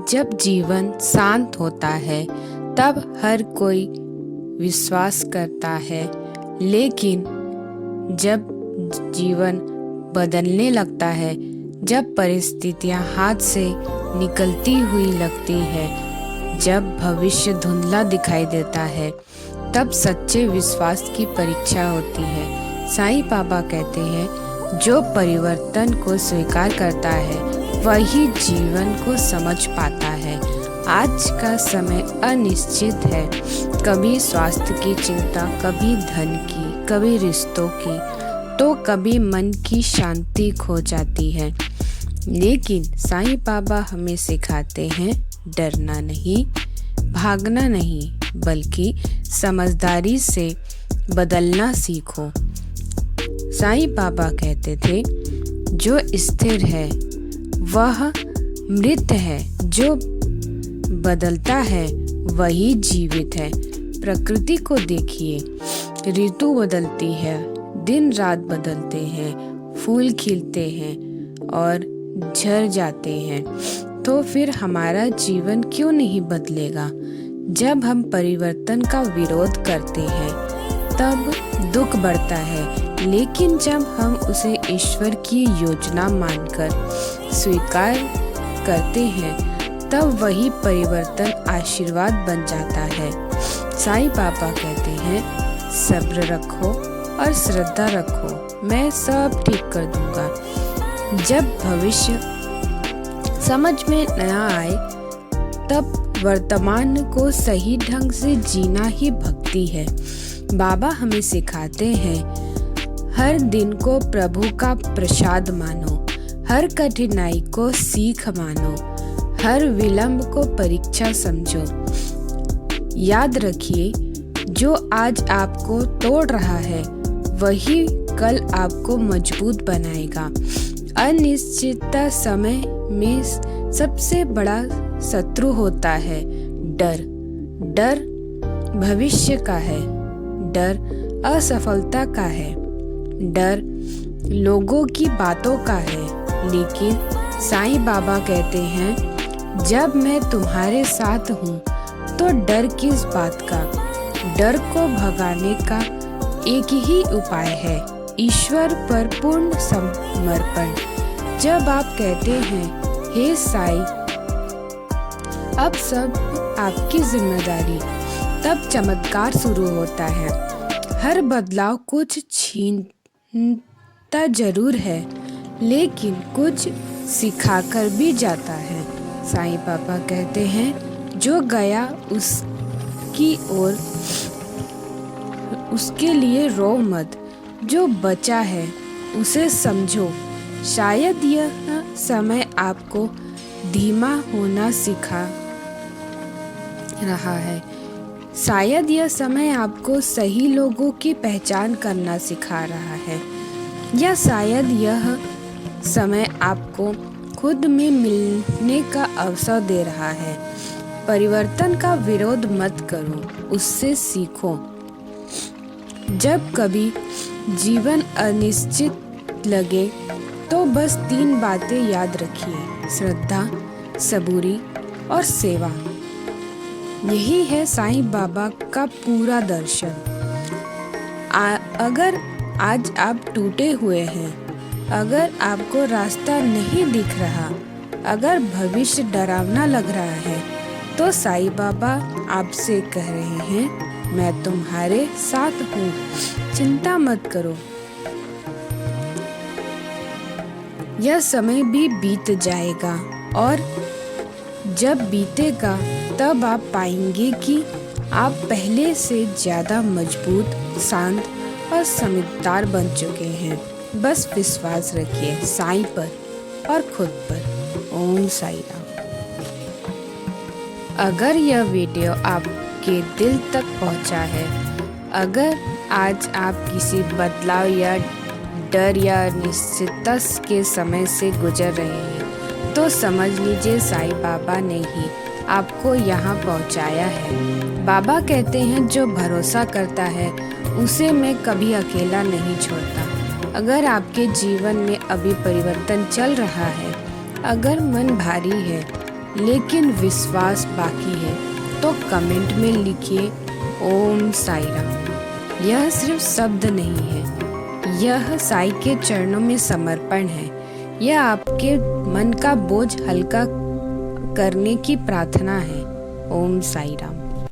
जब जीवन शांत होता है तब हर कोई विश्वास करता है, लेकिन जब जीवन बदलने लगता है, जब परिस्थितियां हाथ से निकलती हुई लगती है, जब भविष्य धुंधला दिखाई देता है, तब सच्चे विश्वास की परीक्षा होती है। साईं बाबा कहते हैं, जो परिवर्तन को स्वीकार करता है वही जीवन को समझ पाता है। आज का समय अनिश्चित है, कभी स्वास्थ्य की चिंता, कभी धन की, कभी रिश्तों की, तो कभी मन की शांति खो जाती है। लेकिन साईं बाबा हमें सिखाते हैं, डरना नहीं, भागना नहीं, बल्कि समझदारी से बदलना सीखो। साईं बाबा कहते थे, जो स्थिर है वह मृत है, जो बदलता है वही जीवित है। प्रकृति को देखिए, ऋतु बदलती है, दिन रात बदलते हैं, फूल खिलते हैं और झड़ जाते हैं, तो फिर हमारा जीवन क्यों नहीं बदलेगा? जब हम परिवर्तन का विरोध करते हैं तब दुख बढ़ता है, लेकिन जब हम उसे ईश्वर की योजना मानकर स्वीकार करते हैं तब वही परिवर्तन आशीर्वाद बन जाता है। साईं बाबा कहते हैं, सब्र रखो और श्रद्धा रखो, मैं सब ठीक कर दूंगा। जब भविष्य समझ में न आए तब वर्तमान को सही ढंग से जीना ही भक्ति है। बाबा हमें सिखाते हैं, हर दिन को प्रभु का प्रसाद मानो, हर कठिनाई को सीख मानो, हर विलंब को परीक्षा समझो। याद रखिए, जो आज आपको तोड़ रहा है वही कल आपको मजबूत बनाएगा। अनिश्चितता समय में सबसे बड़ा शत्रु होता है डर। डर भविष्य का है, डर असफलता का है, डर लोगों की बातों का है। लेकिन साईं बाबा कहते हैं, जब मैं तुम्हारे साथ हूँ तो डर किस बात का? डर को भगाने का एक ही उपाय है, ईश्वर पर पूर्ण समर्पण। जब आप कहते हैं, हे साईं, अब सब आपकी जिम्मेदारी, तब चमत्कार शुरू होता है। हर बदलाव कुछ छीनता जरूर है, लेकिन कुछ सिखाकर भी जाता है। साईं बाबा कहते हैं, जो गया उसकी ओर उसके लिए रो मत, जो बचा है उसे समझो। शायद यह समय आपको धीमा होना सिखा रहा है, शायद यह समय आपको सही लोगों की पहचान करना सिखा रहा है, या शायद यह समय आपको खुद में मिलने का अवसर दे रहा है। परिवर्तन का विरोध मत करो, उससे सीखो। जब कभी जीवन अनिश्चित लगे तो बस 3 बातें याद रखिए, श्रद्धा, सबूरी और सेवा। यही है साईं बाबा का पूरा दर्शन। अगर आज आप टूटे हुए हैं, अगर आपको रास्ता नहीं दिख रहा, अगर भविष्य डरावना लग रहा है, तो साईं बाबा आपसे कह रहे हैं, मैं तुम्हारे साथ हूँ, चिंता मत करो। यह समय भी बीत जाएगा और जब बीतेगा तब आप पाएंगे कि आप पहले से ज़्यादा मजबूत, शांत और समझदार बन चुके हैं। बस विश्वास रखिए साईं पर और खुद पर। ओम साईं राम। अगर यह वीडियो आपके दिल तक पहुंचा है, अगर आज आप किसी बदलाव या डर या अनिश्चितता के समय से गुजर रहे हैं, तो समझ लीजिए साईं बाबा ने ही आपको यहाँ पहुँचाया है। बाबा कहते हैं, जो भरोसा करता है उसे मैं कभी अकेला नहीं छोड़ता। अगर आपके जीवन में अभी परिवर्तन चल रहा है, अगर मन भारी है, लेकिन विश्वास बाकी है तो कमेंट में लिखिए ओम साई राम। यह सिर्फ शब्द नहीं है, यह साई के चरणों में समर्पण है। यह आपके मन का बोझ हल्का करने की प्रार्थना है। ओम साई राम।